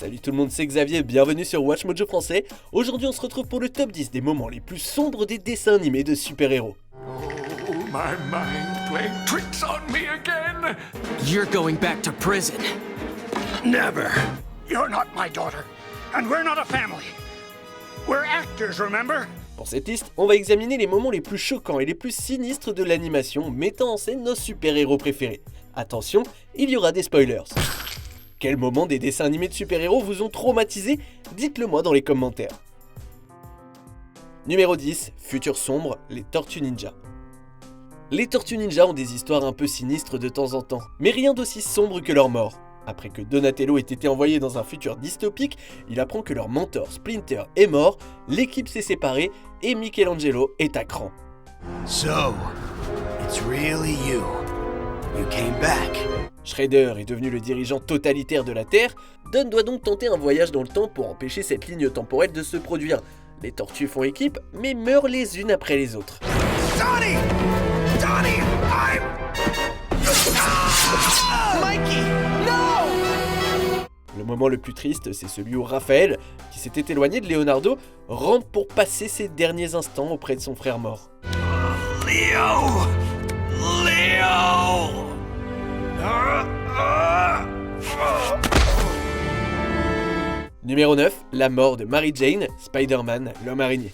Salut tout le monde, c'est Xavier, bienvenue sur Watch Mojo français. Aujourd'hui on se retrouve pour le top 10 des moments les plus sombres des dessins animés de super-héros. Oh, my mind playing tricks on me again. You're going back to prison. Never. You're not my daughter, and we're not a family. We're actors, remember? Pour cette liste, on va examiner les moments les plus choquants et les plus sinistres de l'animation mettant en scène nos super-héros préférés. Attention, il y aura des spoilers. Quels moments des dessins animés de super-héros vous ont traumatisé? Dites-le moi dans les commentaires. Numéro 10, Futur sombre, les Tortues Ninja. Les Tortues Ninja ont des histoires un peu sinistres de temps en temps, mais rien d'aussi sombre que leur mort. Après que Donatello ait été envoyé dans un futur dystopique, il apprend que leur mentor Splinter est mort, l'équipe s'est séparée et Michelangelo est à cran. So, it's really you. You came back. Shredder est devenu le dirigeant totalitaire de la Terre, Don doit donc tenter un voyage dans le temps pour empêcher cette ligne temporelle de se produire. Les tortues font équipe, mais meurent les unes après les autres. Donnie! Donnie! I'm... Mikey! No! Le moment le plus triste, c'est celui où Raphaël, qui s'était éloigné de Leonardo, rentre pour passer ses derniers instants auprès de son frère mort. Leo! Leo! Numéro 9, la mort de Mary Jane, Spider-Man, l'homme araignée.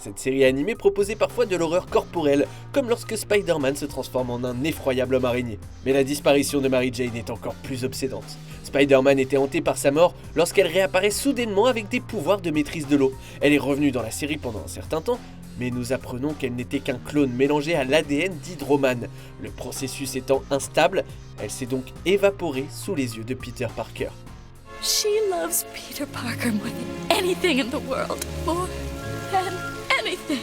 Cette série animée proposait parfois de l'horreur corporelle, comme lorsque Spider-Man se transforme en un effroyable homme araignée. Mais la disparition de Mary Jane est encore plus obsédante. Spider-Man était hanté par sa mort lorsqu'elle réapparaît soudainement avec des pouvoirs de maîtrise de l'eau. Elle est revenue dans la série pendant un certain temps, mais nous apprenons qu'elle n'était qu'un clone mélangé à l'ADN d'Hydro-Man. Le processus étant instable, elle s'est donc évaporée sous les yeux de Peter Parker. She loves Peter Parker more than anything in the world. More than anything.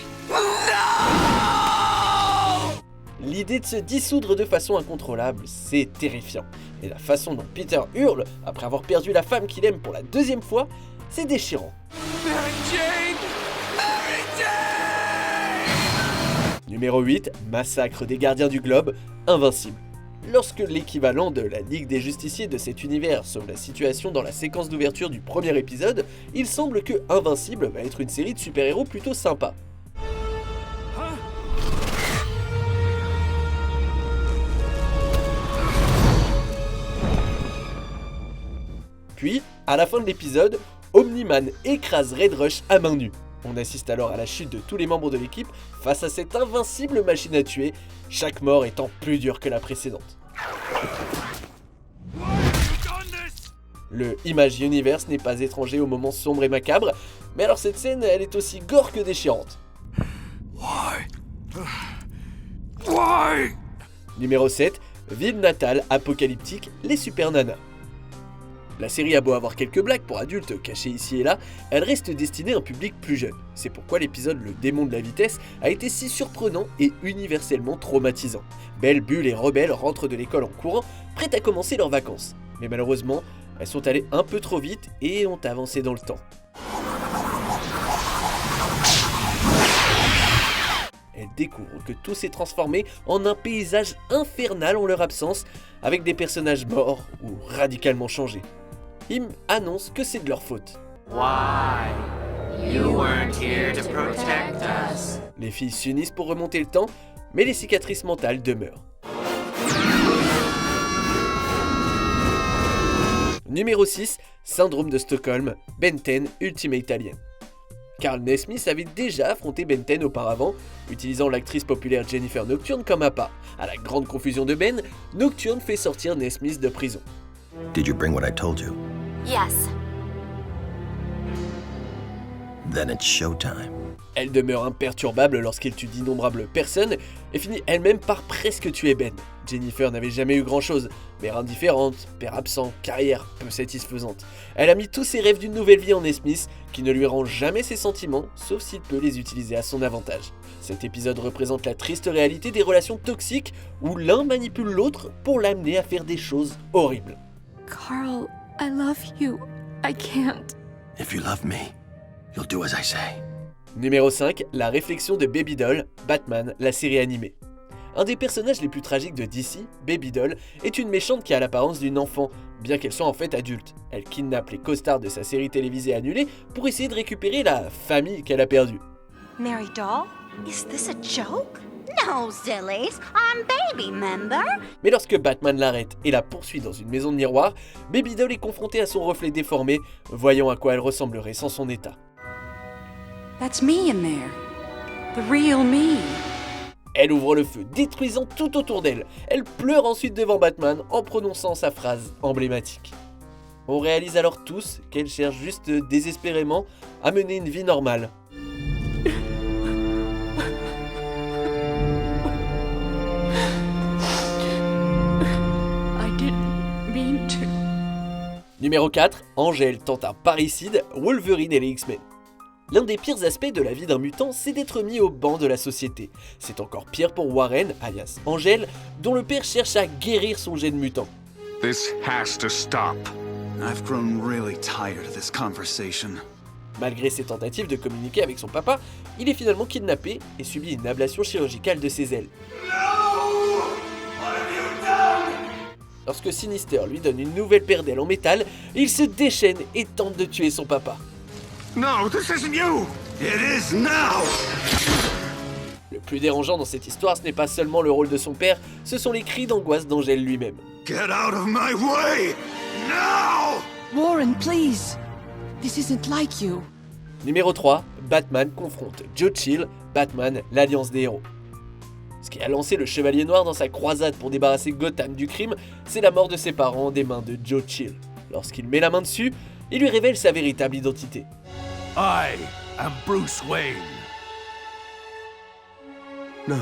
L'idée de se dissoudre de façon incontrôlable, c'est terrifiant. Et la façon dont Peter hurle, après avoir perdu la femme qu'il aime pour la deuxième fois, c'est déchirant. Mary Jane! Mary Jane! Numéro 8, Massacre des Gardiens du Globe, Invincible. Lorsque l'équivalent de la Ligue des Justiciers de cet univers sauve la situation dans la séquence d'ouverture du premier épisode, il semble que Invincible va être une série de super-héros plutôt sympa. Puis, à la fin de l'épisode, Omni-Man écrase Red Rush à main nue. On assiste alors à la chute de tous les membres de l'équipe face à cette invincible machine à tuer, chaque mort étant plus dure que la précédente. Le Image Universe n'est pas étranger aux moments sombres et macabres, mais alors cette scène, elle est aussi gore que déchirante. Why? Numéro 7, Ville natale apocalyptique, les Super Nanas. La série a beau avoir quelques blagues pour adultes cachées ici et là, elle reste destinée à un public plus jeune. C'est pourquoi l'épisode Le démon de la vitesse a été si surprenant et universellement traumatisant. Belle, Bulle et Rebelle rentrent de l'école en courant, prêtes à commencer leurs vacances. Mais malheureusement, elles sont allées un peu trop vite et ont avancé dans le temps. Elles découvrent que tout s'est transformé en un paysage infernal en leur absence, avec des personnages morts ou radicalement changés. Im annonce que c'est de leur faute. Why? You weren't here to protect us. Les filles s'unissent pour remonter le temps, mais les cicatrices mentales demeurent. Numéro 6, Syndrome de Stockholm, Ben 10 Ultimate Alien. Carl Naismith avait déjà affronté Ben 10 auparavant, utilisant l'actrice populaire Jennifer Nocturne comme appât. À la grande confusion de Ben, Nocturne fait sortir Naismith de prison. Did you bring what I told you? Yes. Then it's showtime. Elle demeure imperturbable lorsqu'elle tue d'innombrables personnes et finit elle-même par presque tuer Ben. Jennifer n'avait jamais eu grand-chose, mère indifférente, père absent, carrière peu satisfaisante. Elle a mis tous ses rêves d'une nouvelle vie en Naismith, qui ne lui rend jamais ses sentiments, sauf s'il peut les utiliser à son avantage. Cet épisode représente la triste réalité des relations toxiques où l'un manipule l'autre pour l'amener à faire des choses horribles. Carl, I love you. I can't. If you love me, you'll do as I say. Numéro 5, la réflexion de Baby Doll, Batman, la série animée. Un des personnages les plus tragiques de DC, Baby Doll, est une méchante qui a l'apparence d'une enfant, bien qu'elle soit en fait adulte. Elle kidnappe les co-stars de sa série télévisée annulée pour essayer de récupérer la famille qu'elle a perdue. Mary Doll? Is this a joke? No, sillies. I'm Baby, remember? Mais lorsque Batman l'arrête et la poursuit dans une maison de miroir, Baby Doll est confrontée à son reflet déformé, voyant à quoi elle ressemblerait sans son état. That's me in there. The real me. Elle ouvre le feu, détruisant tout autour d'elle. Elle pleure ensuite devant Batman en prononçant sa phrase emblématique. On réalise alors tous qu'elle cherche juste désespérément à mener une vie normale. I didn't mean to. Numéro 4, Angel tente un parricide, Wolverine et les X-Men. L'un des pires aspects de la vie d'un mutant, c'est d'être mis au banc de la société. C'est encore pire pour Warren, alias Angel, dont le père cherche à guérir son gène mutant. This has to stop. I've grown really tired of this conversation. Malgré ses tentatives de communiquer avec son papa, il est finalement kidnappé et subit une ablation chirurgicale de ses ailes. Lorsque Sinister lui donne une nouvelle paire d'ailes en métal, il se déchaîne et tente de tuer son papa. No, this isn't you! It is now! Le plus dérangeant dans cette histoire, ce n'est pas seulement le rôle de son père, ce sont les cris d'angoisse d'Angel lui-même. Get out of my way! Now! Warren, please. This isn't like you. Numéro 3, Batman confronte Joe Chill, Batman, l'Alliance des héros. Ce qui a lancé le Chevalier Noir dans sa croisade pour débarrasser Gotham du crime, c'est la mort de ses parents des mains de Joe Chill. Lorsqu'il met la main dessus, il lui révèle sa véritable identité. I am Bruce Wayne. No.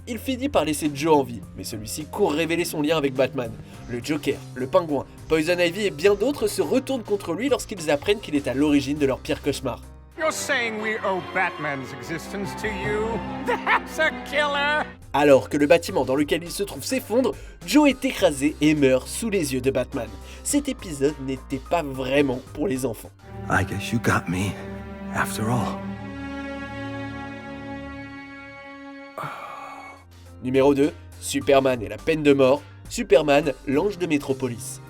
Il finit par laisser Joe en vie, mais celui-ci court révéler son lien avec Batman. Le Joker, le Pingouin, Poison Ivy et bien d'autres se retournent contre lui lorsqu'ils apprennent qu'il est à l'origine de leur pire cauchemar. You're saying we owe Batman's existence to you? That's a killer! Alors que le bâtiment dans lequel il se trouve s'effondre, Joe est écrasé et meurt sous les yeux de Batman. Cet épisode n'était pas vraiment pour les enfants. I guess you got me, after all. Numéro 2, Superman et la peine de mort, Superman, l'ange de Métropolis.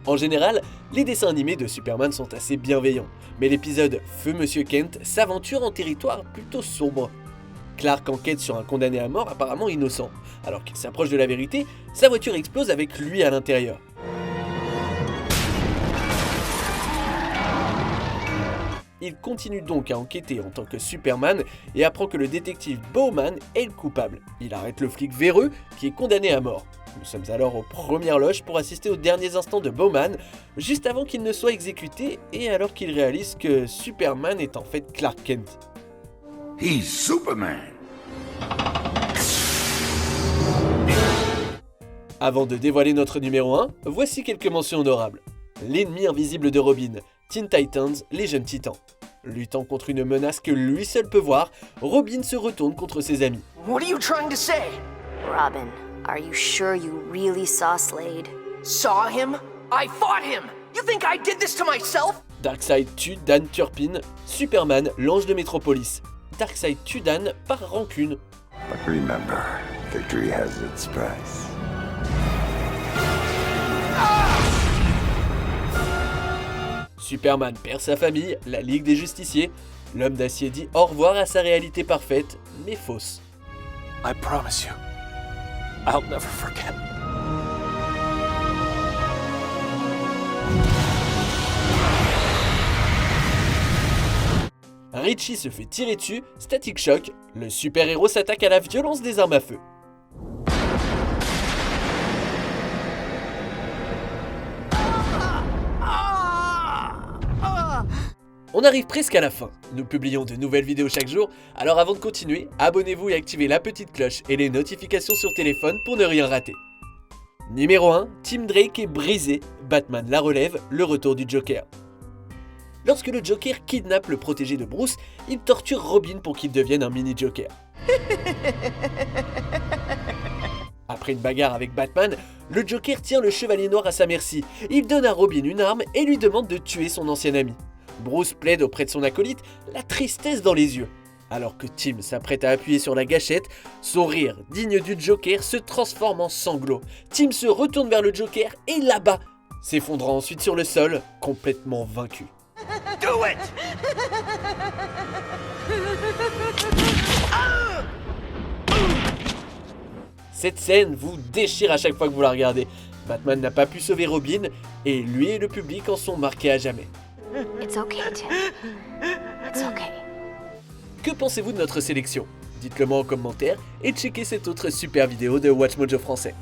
En général, les dessins animés de Superman sont assez bienveillants, mais l'épisode Feu Monsieur Kent s'aventure en territoire plutôt sombre. Clark enquête sur un condamné à mort apparemment innocent. Alors qu'il s'approche de la vérité, sa voiture explose avec lui à l'intérieur. Il continue donc à enquêter en tant que Superman et apprend que le détective Bowman est le coupable. Il arrête le flic véreux qui est condamné à mort. Nous sommes alors aux premières loges pour assister aux derniers instants de Bowman, juste avant qu'il ne soit exécuté et alors qu'il réalise que Superman est en fait Clark Kent. He's Superman. Avant de dévoiler notre numéro 1, voici quelques mentions honorables. L'ennemi invisible de Robin, Teen Titans, les jeunes titans. Luttant contre une menace que lui seul peut voir, Robin se retourne contre ses amis. What are you trying to say? Robin, are you sure you really saw Slade? Saw him? I fought him! You think I did this to myself? Darkseid tue Dan Turpin, Superman, l'ange de Métropolis. Darkseid tue Dan par rancune. But remember, victory has its price. Superman perd sa famille, la Ligue des Justiciers. L'homme d'acier dit au revoir à sa réalité parfaite, mais fausse. I promise you, I'll never forget. Richie se fait tirer dessus, Static Shock, le super-héros s'attaque à la violence des armes à feu. On arrive presque à la fin. Nous publions de nouvelles vidéos chaque jour, alors avant de continuer, abonnez-vous et activez la petite cloche et les notifications sur téléphone pour ne rien rater. Numéro 1, Tim Drake est brisé, Batman la relève, le retour du Joker. Lorsque le Joker kidnappe le protégé de Bruce, il torture Robin pour qu'il devienne un mini-Joker. Après une bagarre avec Batman, le Joker tient le Chevalier Noir à sa merci. Il donne à Robin une arme et lui demande de tuer son ancien ami. Bruce plaide auprès de son acolyte, la tristesse dans les yeux. Alors que Tim s'apprête à appuyer sur la gâchette, son rire, digne du Joker, se transforme en sanglots. Tim se retourne vers le Joker et l'abat, s'effondrant ensuite sur le sol, complètement vaincu. Do it! Cette scène vous déchire à chaque fois que vous la regardez. Batman n'a pas pu sauver Robin, et lui et le public en sont marqués à jamais. It's okay, Tim. It's okay. Que pensez-vous de notre sélection? Dites-le moi en commentaire et checkez cette autre super vidéo de WatchMojo français.